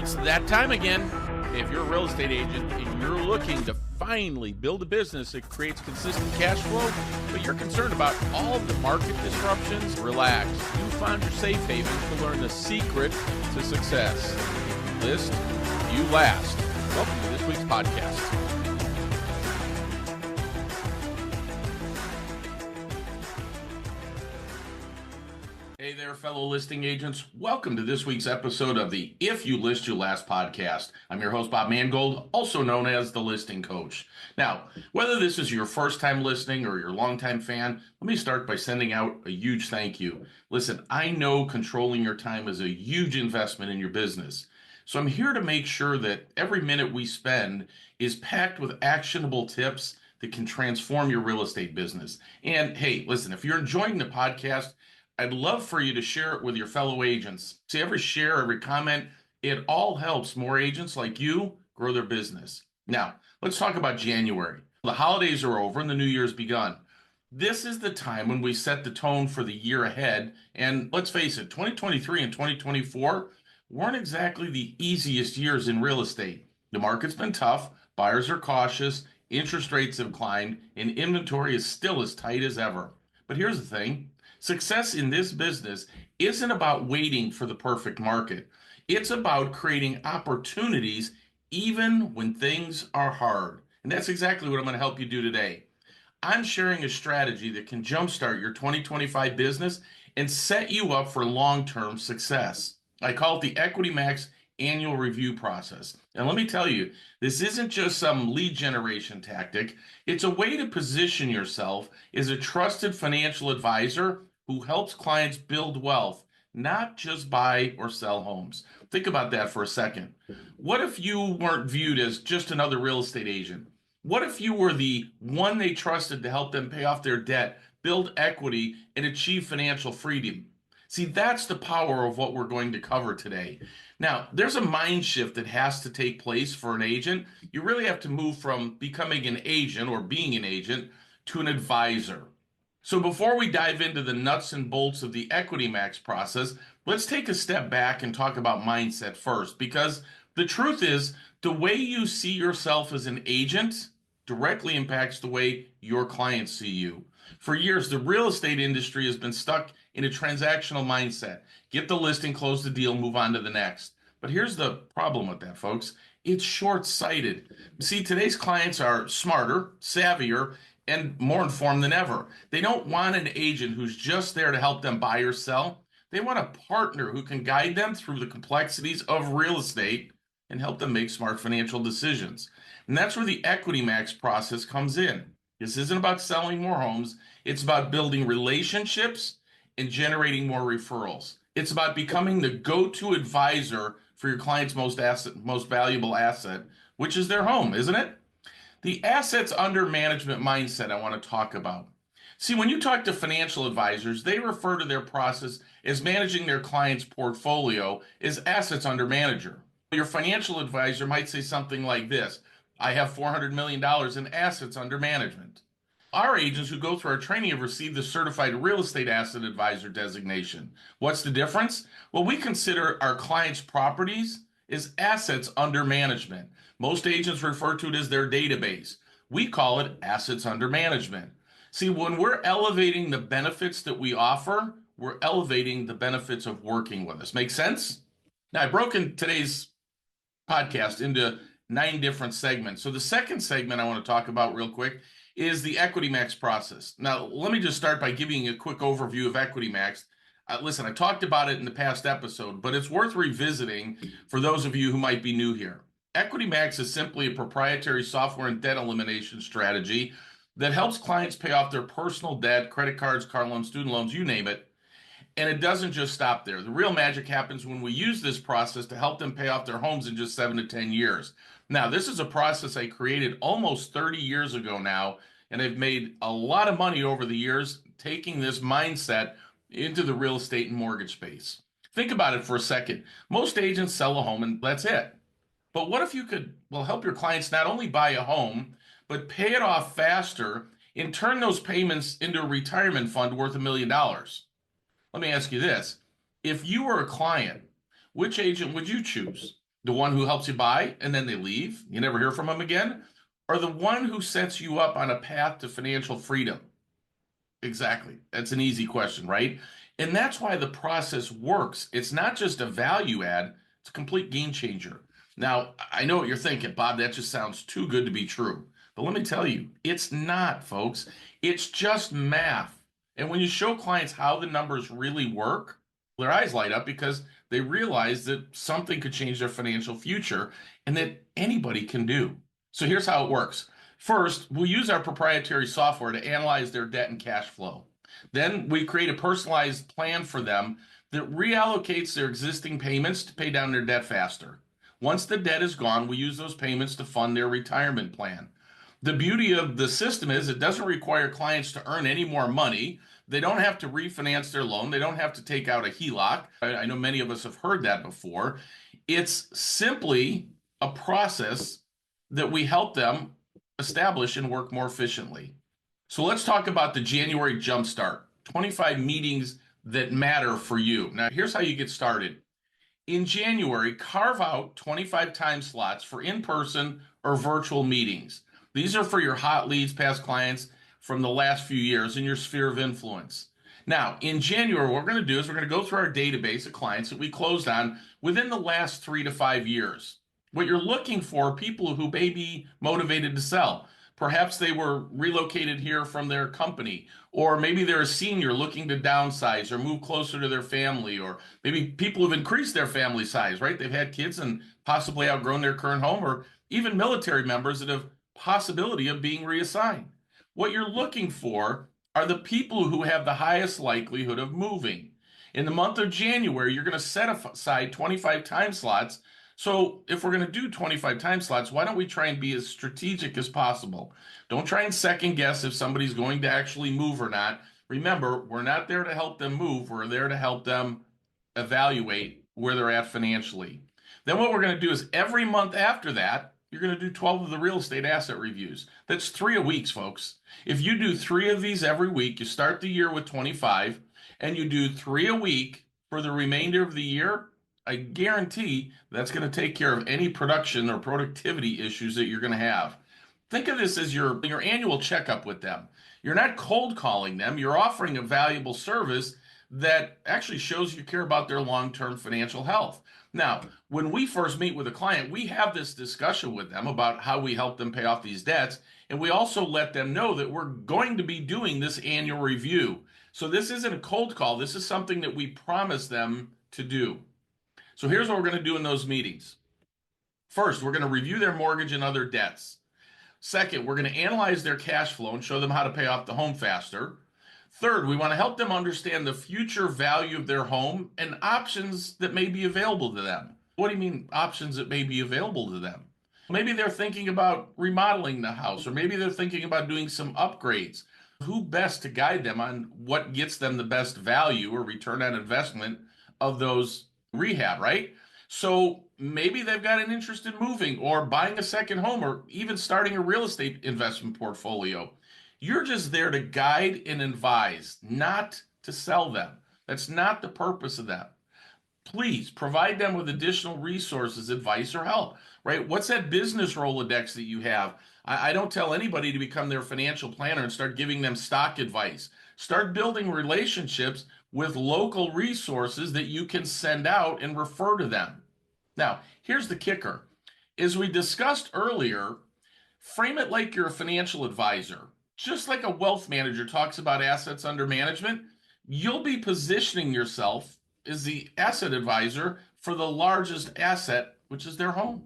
It's that time again. If you're a real estate agent and you're looking to finally build a business that creates consistent cash flow, but you're concerned about all of the market disruptions, relax. You found your safe haven to learn the secret to success. List, you last. Welcome to this week's podcast. Hey there, fellow listing agents. Welcome to this week's episode of the If You List, You Last podcast. I'm your host, Bob Mangold, also known as the Listing Coach. Now, whether this is your first time listening or your longtime fan, let me start by sending out a huge thank you. Listen, I know controlling your time is a huge investment in your business. So I'm here to make sure that every minute we spend is packed with actionable tips that can transform your real estate business. And hey, listen, if you're enjoying the podcast, I'd love for you to share it with your fellow agents. See, every share, every comment, it all helps more agents like you grow their business. Now, let's talk about January. The holidays are over and the new year's begun. This is the time when we set the tone for the year ahead. And let's face it, 2023 and 2024 weren't exactly the easiest years in real estate. The market's been tough, buyers are cautious, interest rates have climbed, and inventory is still as tight as ever. But here's the thing. Success in this business isn't about waiting for the perfect market. It's about creating opportunities even when things are hard. And that's exactly what I'm going to help you do today. I'm sharing a strategy that can jumpstart your 2025 business and set you up for long-term success. I call it the EquityMAX Annual Review process. And let me tell you, this isn't just some lead generation tactic. It's a way to position yourself as a trusted financial advisor who helps clients build wealth, not just buy or sell homes. Think about that for a second. What if you weren't viewed as just another real estate agent? What if you were the one they trusted to help them pay off their debt, build equity, and achieve financial freedom? See, that's the power of what we're going to cover today. Now, there's a mind shift that has to take place for an agent. You really have to move from becoming an agent or being an agent to an advisor. So before we dive into the nuts and bolts of the EquityMAX process, let's take a step back and talk about mindset first, because the truth is the way you see yourself as an agent directly impacts the way your clients see you. For years, the real estate industry has been stuck in a transactional mindset. Get the listing, close the deal, move on to the next. But here's the problem with that, folks. It's short-sighted. See, today's clients are smarter, savvier, and more informed than ever. They don't want an agent who's just there to help them buy or sell. They want a partner who can guide them through the complexities of real estate and help them make smart financial decisions. And that's where the EquityMAX process comes in. This isn't about selling more homes. It's about building relationships and generating more referrals. It's about becoming the go-to advisor for your client's most valuable asset, which is their home, isn't it? The assets under management mindset I want to talk about. See, when you talk to financial advisors, they refer to their process as managing their client's portfolio as assets under manager. Your financial advisor might say something like this: I have $400 million in assets under management. Our agents who go through our training have received the Certified Real Estate Asset Advisor designation. What's the difference? Well, we consider our clients' properties as assets under management. Most agents refer to it as their database. We call it assets under management. See, when we're elevating the benefits that we offer, we're elevating the benefits of working with us. Make sense? Now, I've broken today's podcast into 9 different segments. So the second segment I want to talk about real quick is the EquityMAX process. Now, let me just start by giving you a quick overview of EquityMAX. Listen, I talked about it in the past episode, but it's worth revisiting for those of you who might be new here. EquityMAX is simply a proprietary software and debt elimination strategy that helps clients pay off their personal debt, credit cards, car loans, student loans, you name it. And it doesn't just stop there. The real magic happens when we use this process to help them pay off their homes in just 7 to 10 years. Now, this is a process I created almost 30 years ago now, and I've made a lot of money over the years taking this mindset into the real estate and mortgage space. Think about it for a second. Most agents sell a home and that's it. But what if you could, help your clients not only buy a home, but pay it off faster and turn those payments into a retirement fund worth $1 million? Let me ask you this. If you were a client, which agent would you choose? The one who helps you buy and then they leave, you never hear from them again, or the one who sets you up on a path to financial freedom? Exactly. That's an easy question, right? And that's why the process works. It's not just a value add, it's a complete game changer. Now, I know what you're thinking, Bob, that just sounds too good to be true. But let me tell you, it's not, folks. It's just math. And when you show clients how the numbers really work, their eyes light up because they realize that something could change their financial future and that anybody can do. So here's how it works. First, we'll use our proprietary software to analyze their debt and cash flow. Then we create a personalized plan for them that reallocates their existing payments to pay down their debt faster. Once the debt is gone, we use those payments to fund their retirement plan. The beauty of the system is it doesn't require clients to earn any more money. They don't have to refinance their loan. They don't have to take out a HELOC. I know many of us have heard that before. It's simply a process that we help them establish and work more efficiently. So let's talk about the January Jumpstart, 25 meetings that matter for you. Now, here's how you get started. In January, carve out 25 time slots for in-person or virtual meetings. These are for your hot leads, past clients from the last few years in your sphere of influence. Now, in January, what we're going to do is we're going to go through our database of clients that we closed on within the last 3 to 5 years. What you're looking for are people who may be motivated to sell. Perhaps they were relocated here from their company, or maybe they're a senior looking to downsize or move closer to their family, or maybe people who've increased their family size, right? They've had kids and possibly outgrown their current home, or even military members that have possibility of being reassigned. What you're looking for are the people who have the highest likelihood of moving. In the month of January, you're going to set aside 25 time slots. So if we're going to do 25 time slots, why don't we try and be as strategic as possible? Don't try and second guess if somebody's going to actually move or not. Remember, we're not there to help them move. We're there to help them evaluate where they're at financially. Then what we're going to do is every month after that, you're going to do 12 of the real estate asset reviews. That's 3 a week, folks. If you do 3 of these every week, you start the year with 25, and you do 3 a week for the remainder of the year, I guarantee that's going to take care of any production or productivity issues that you're going to have. Think of this as your annual checkup with them. You're not cold calling them, you're offering a valuable service that actually shows you care about their long-term financial health. Now, when we first meet with a client, we have this discussion with them about how we help them pay off these debts, and we also let them know that we're going to be doing this annual review. So this isn't a cold call, this is something that we promise them to do. So here's what we're going to do in those meetings. First, we're going to review their mortgage and other debts. Second, we're going to analyze their cash flow and show them how to pay off the home faster. Third, we want to help them understand the future value of their home and options that may be available to them. What do you mean options that may be available to them? Maybe they're thinking about remodeling the house, or maybe they're thinking about doing some upgrades. Who best to guide them on what gets them the best value or return on investment of those rehab, right? So maybe they've got an interest in moving or buying a second home or even starting a real estate investment portfolio. You're just there to guide and advise, not to sell them. That's not the purpose of that. Please provide them with additional resources, advice, or help, right? What's that business Rolodex that you have? I don't tell anybody to become their financial planner and start giving them stock advice. Start building relationships with local resources that you can send out and refer to them. Now, here's the kicker. As we discussed earlier, frame it like you're a financial advisor. Just like a wealth manager talks about assets under management, you'll be positioning yourself as the asset advisor for the largest asset, which is their home.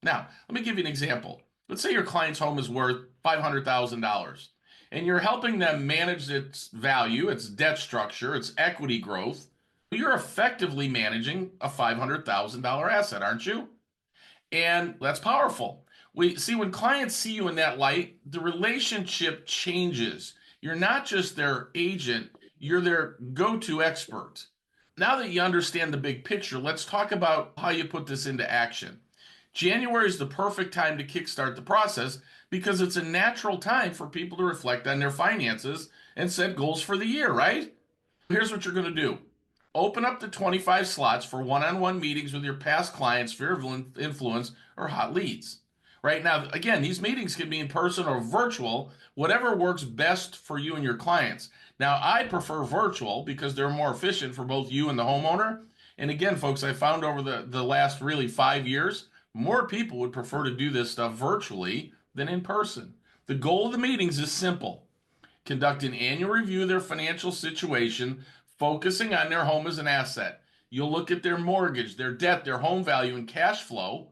Now, let me give you an example. Let's say your client's home is worth $500,000, and you're helping them manage its value, its debt structure, its equity growth. You're effectively managing a $500,000 asset, aren't you? And that's powerful. We see when clients see you in that light, the relationship changes. You're not just their agent, you're their go-to expert. Now that you understand the big picture, let's talk about how you put this into action. January is the perfect time to kickstart the process because it's a natural time for people to reflect on their finances and set goals for the year, right? Here's what you're going to do. Open up to 25 slots for one-on-one meetings with your past clients, sphere of influence, or hot leads. Right now, again, these meetings can be in person or virtual, whatever works best for you and your clients. Now, I prefer virtual because they're more efficient for both you and the homeowner. And again, folks, I found over the last really 5 years, more people would prefer to do this stuff virtually than in person. The goal of the meetings is simple: conduct an annual review of their financial situation, focusing on their home as an asset. You'll look at their mortgage, their debt, their home value, and cash flow.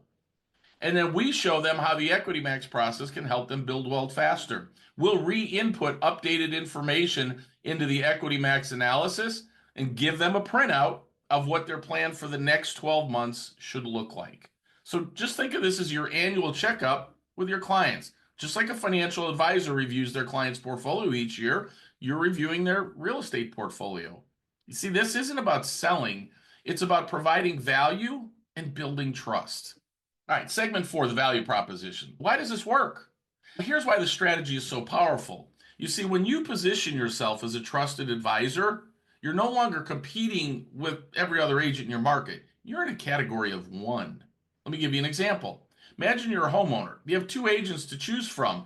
And then we show them how the EquityMAX process can help them build wealth faster. We'll re-input updated information into the EquityMAX analysis and give them a printout of what their plan for the next 12 months should look like. So just think of this as your annual checkup with your clients. Just like a financial advisor reviews their client's portfolio each year, you're reviewing their real estate portfolio. You see, this isn't about selling, it's about providing value and building trust. All right, segment 4, the value proposition. Why does this work? Here's why the strategy is so powerful. You see, when you position yourself as a trusted advisor, you're no longer competing with every other agent in your market. You're in a category of one. Let me give you an example. Imagine you're a homeowner. You have 2 agents to choose from.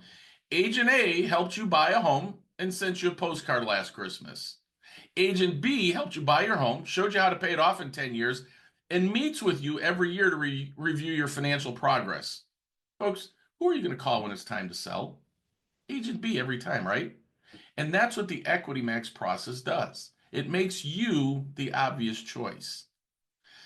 Agent A helped you buy a home and sent you a postcard last Christmas. Agent B helped you buy your home, showed you how to pay it off in 10 years, and meets with you every year to review your financial progress. Folks, who are you going to call when it's time to sell? Agent B every time, right? And that's what the EquityMAX process does. It makes you the obvious choice.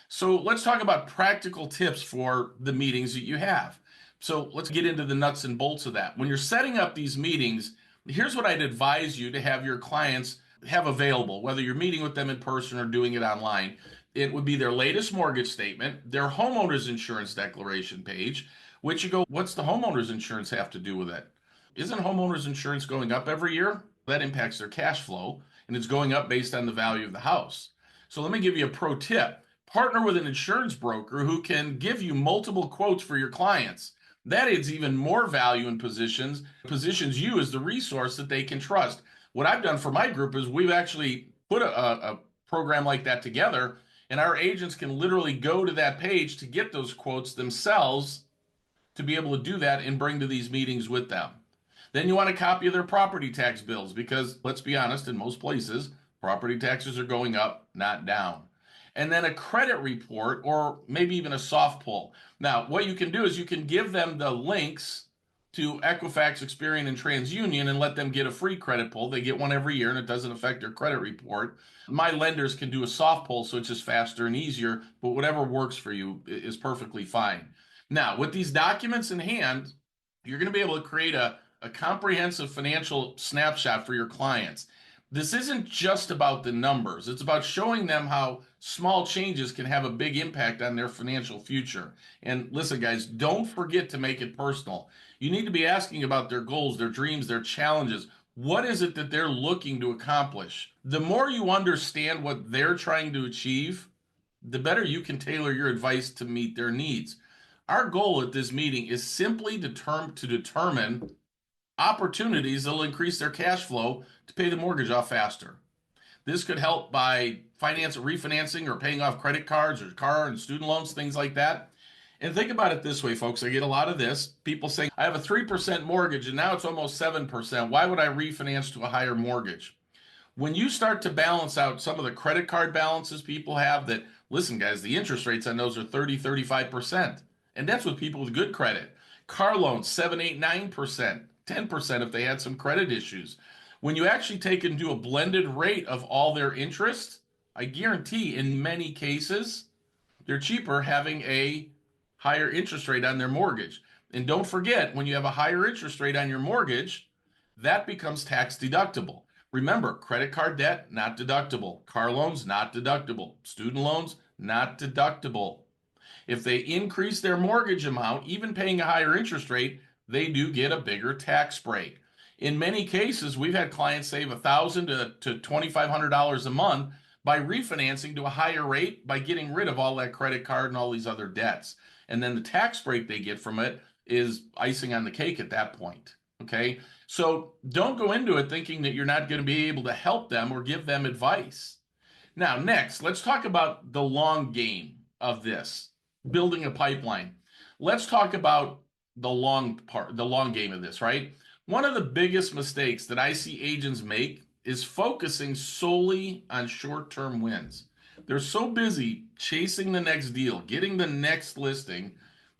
So let's talk about practical tips for the meetings that you have. So let's get into the nuts and bolts of that. When you're setting up these meetings, here's what I'd advise you to have your clients have available, whether you're meeting with them in person or doing it online. It would be their latest mortgage statement, their homeowner's insurance declaration page, which you go, what's the homeowner's insurance have to do with it? Isn't homeowner's insurance going up every year? That impacts their cash flow, and it's going up based on the value of the house. So let me give you a pro tip. Partner with an insurance broker who can give you multiple quotes for your clients. That adds even more value and positions you as the resource that they can trust. What I've done for my group is we've actually put a program like that together, and our agents can literally go to that page to get those quotes themselves to be able to do that and bring to these meetings with them. Then you want a copy of their property tax bills because, let's be honest, in most places, property taxes are going up, not down. And then a credit report or maybe even a soft pull. Now, what you can do is you can give them the links to Equifax, Experian, and TransUnion and let them get a free credit pull. They get one every year and it doesn't affect their credit report. My lenders can do a soft pull, so it's just faster and easier, but whatever works for you is perfectly fine. Now, with these documents in hand, you're going to be able to create a comprehensive financial snapshot for your clients. This isn't just about the numbers. It's about showing them how small changes can have a big impact on their financial future. And listen, guys, don't forget to make it personal. You need to be asking about their goals, their dreams, their challenges. What is it that they're looking to accomplish? The more you understand what they're trying to achieve, the better you can tailor your advice to meet their needs. Our goal at this meeting is simply to determine opportunities that will increase their cash flow to pay the mortgage off faster. This could help by refinancing or paying off credit cards or car and student loans, things like that. And think about it this way, folks. I get a lot of this. People saying, I have a 3% mortgage and now it's almost 7%. Why would I refinance to a higher mortgage? When you start to balance out some of the credit card balances people have that, listen, guys, the interest rates on those are 30, 35%. And that's with people with good credit. Car loans, 7, 8, 9%, 10% if they had some credit issues. When you actually take and do a blended rate of all their interest, I guarantee in many cases, they're cheaper having a higher interest rate on their mortgage. And don't forget, when you have a higher interest rate on your mortgage, that becomes tax deductible. Remember, credit card debt, not deductible. Car loans, not deductible. Student loans, not deductible. If they increase their mortgage amount, even paying a higher interest rate, they do get a bigger tax break. In many cases, we've had clients save $1,000 to $2,500 a month by refinancing to a higher rate by getting rid of all that credit card and all these other debts. And then the tax break they get from it is icing on the cake at that point. Okay? So don't go into it thinking that you're not going to be able to help them or give them advice. Now, next, let's talk about the long game of this, building a pipeline. Let's talk about the long game of this, right? One of the biggest mistakes that I see agents make is focusing solely on short-term wins. They're so busy chasing the next deal, getting the next listing,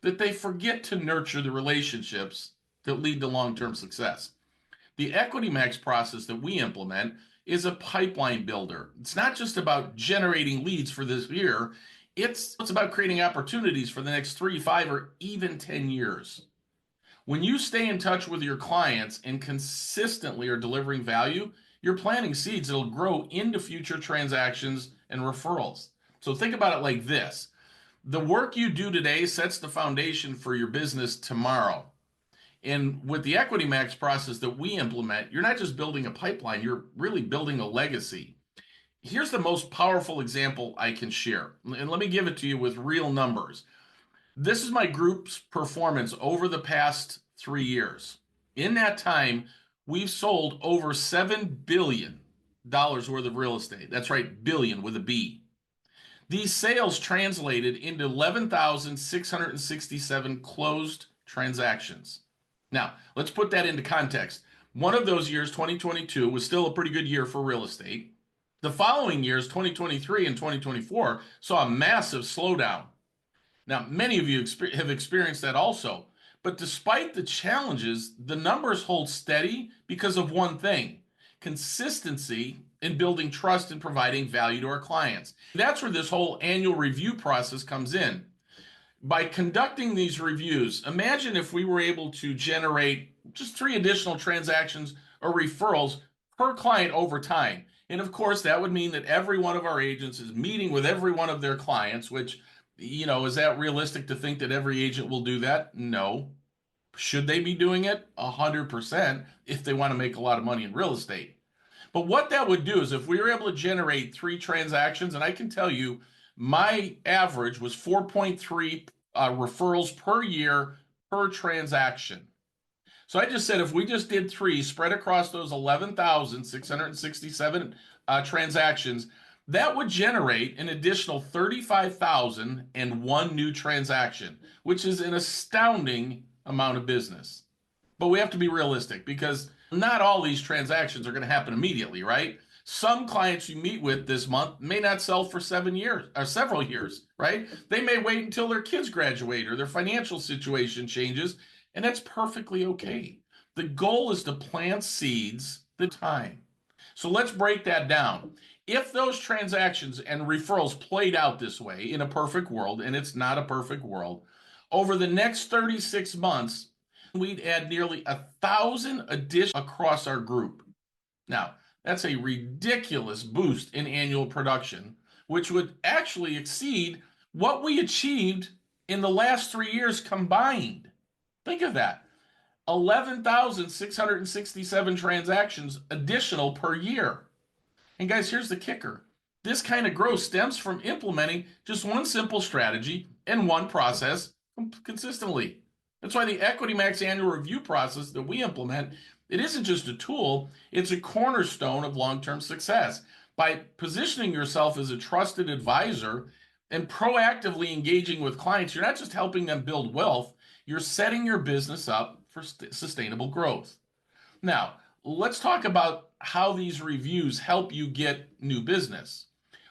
that they forget to nurture the relationships that lead to long-term success. The EquityMAX process that we implement is a pipeline builder. It's not just about generating leads for this year, it's about creating opportunities for the next 3, 5, or even 10 years. When you stay in touch with your clients and consistently are delivering value, you're planting seeds that'll grow into future transactions and referrals. So think about it like this. The work you do today sets the foundation for your business tomorrow. And with the EquityMAX process that we implement, you're not just building a pipeline, you're really building a legacy. Here's the most powerful example I can share. And let me give it to you with real numbers. This is my group's performance over the past 3 years. In that time, we've sold over $7 billion worth of real estate. That's right, billion with a B. These sales translated into 11,667 closed transactions. Now, let's put that into context. One of those years, 2022, was still a pretty good year for real estate. The following years, 2023 and 2024, saw a massive slowdown. Now, many of you have experienced that also. But despite the challenges, the numbers hold steady because of one thing: consistency in building trust and providing value to our clients. That's where this whole annual review process comes in. By conducting these reviews, imagine if we were able to generate just 3 additional transactions or referrals per client over time. And of course, that would mean that every one of our agents is meeting with every one of their clients, which, is that realistic to think that every agent will do that? No. Should they be doing it? 100% if they want to make a lot of money in real estate. But what that would do is if we were able to generate 3 transactions, and I can tell you my average was 4.3 referrals per year per transaction. So I just said if we just did 3 spread across those 11,667 transactions, that would generate an additional 35,001 new transaction, which is an astounding amount of business. But we have to be realistic because not all these transactions are going to happen immediately, right? Some clients you meet with this month may not sell for 7 years or several years, right? They may wait until their kids graduate or their financial situation changes, and that's perfectly okay. The goal is to plant seeds the time. So let's break that down. If those transactions and referrals played out this way in a perfect world, and it's not a perfect world, over the next 36 months, we'd add nearly 1,000 additions across our group. Now, that's a ridiculous boost in annual production, which would actually exceed what we achieved in the last 3 years combined. Think of that. 11,667 transactions additional per year. And guys, here's the kicker. This kind of growth stems from implementing just one simple strategy and one process consistently. That's why the EquityMAX Annual Review process that we implement, it isn't just a tool, it's a cornerstone of long-term success. By positioning yourself as a trusted advisor and proactively engaging with clients, you're not just helping them build wealth, you're setting your business up for sustainable growth. Now, let's talk about how these reviews help you get new business.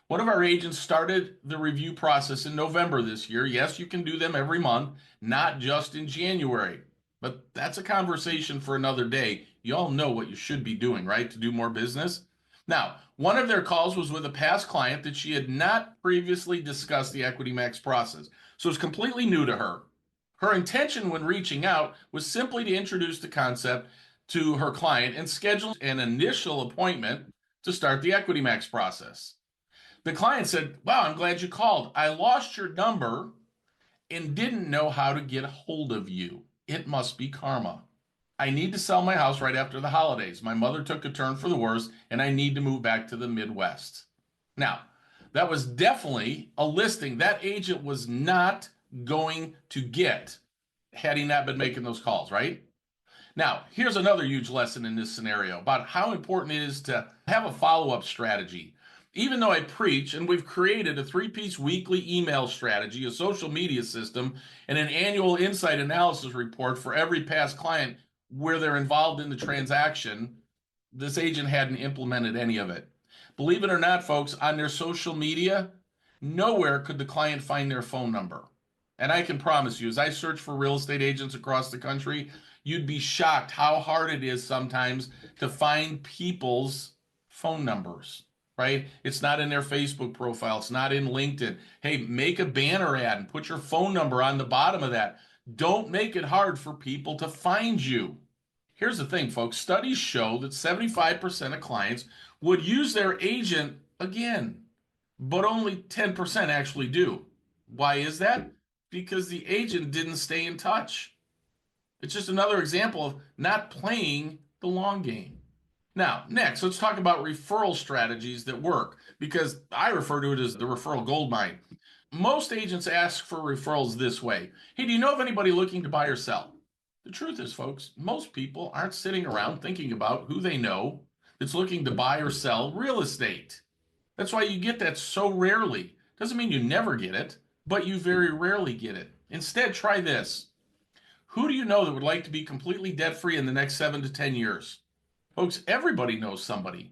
One of our agents started the review process in November this year. Yes, you can do them every month, not just in January. But that's a conversation for another day. You all know what you should be doing, right, to do more business? Now, one of their calls was with a past client that she had not previously discussed the EquityMAX process. So it's completely new to her. Her intention when reaching out was simply to introduce the concept to her client and schedule an initial appointment to start the EquityMAX process. The client said, "Wow, I'm glad you called. I lost your number and didn't know how to get a hold of you. It must be karma. I need to sell my house right after the holidays. My mother took a turn for the worse, and I need to move back to the Midwest." Now, that was definitely a listing that agent was not going to get had he not been making those calls, right? Now, here's another huge lesson in this scenario about how important it is to have a follow-up strategy. Even though I preach, and we've created a three-piece weekly email strategy, a social media system, and an annual insight analysis report for every past client where they're involved in the transaction, this agent hadn't implemented any of it. Believe it or not, folks, on their social media, nowhere could the client find their phone number. And I can promise you, as I search for real estate agents across the country, you'd be shocked how hard it is sometimes to find people's phone numbers, right? It's not in their Facebook profile, it's not in LinkedIn. Hey, make a banner ad and put your phone number on the bottom of that. Don't make it hard for people to find you. Here's the thing, folks. Studies show that 75% of clients would use their agent again, but only 10% actually do. Why is that? Because the agent didn't stay in touch. It's just another example of not playing the long game. Now, next, let's talk about referral strategies that work because I refer to it as the referral gold mine. Most agents ask for referrals this way. Hey, do you know of anybody looking to buy or sell? The truth is, folks, most people aren't sitting around thinking about who they know that's looking to buy or sell real estate. That's why you get that so rarely. Doesn't mean you never get it, but you very rarely get it. Instead, try this. Who do you know that would like to be completely debt free in the next 7 to 10 years? Folks, everybody knows somebody.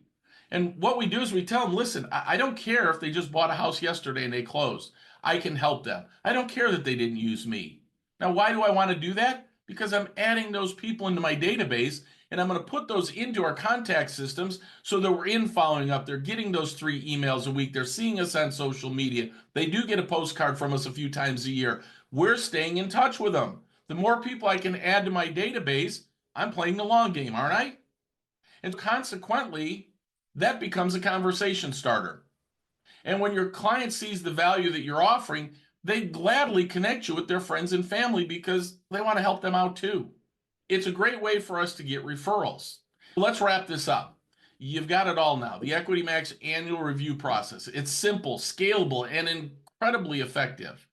And what we do is we tell them, listen, I don't care if they just bought a house yesterday and they closed. I can help them. I don't care that they didn't use me. Now, why do I want to do that? Because I'm adding those people into my database and I'm going to put those into our contact systems so that we're in following up. They're getting those 3 emails a week. They're seeing us on social media. They do get a postcard from us a few times a year. We're staying in touch with them. The more people I can add to my database, I'm playing the long game, aren't I? And consequently, that becomes a conversation starter. And when your client sees the value that you're offering, they gladly connect you with their friends and family because they want to help them out too. It's a great way for us to get referrals. Let's wrap this up. You've got it all now. The EquityMAX annual review process. It's simple, scalable, and incredibly effective.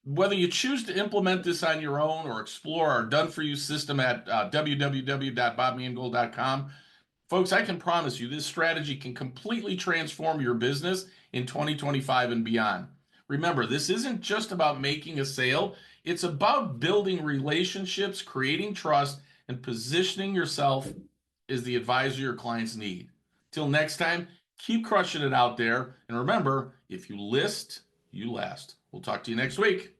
Whether you choose to implement this on your own or explore our done-for-you system at www.bobmangold.com, folks, I can promise you this strategy can completely transform your business in 2025 and beyond. Remember, this isn't just about making a sale, it's about building relationships, creating trust, and positioning yourself as the advisor your clients need. Till next time, keep crushing it out there. And remember, if you list, you last. We'll talk to you next week.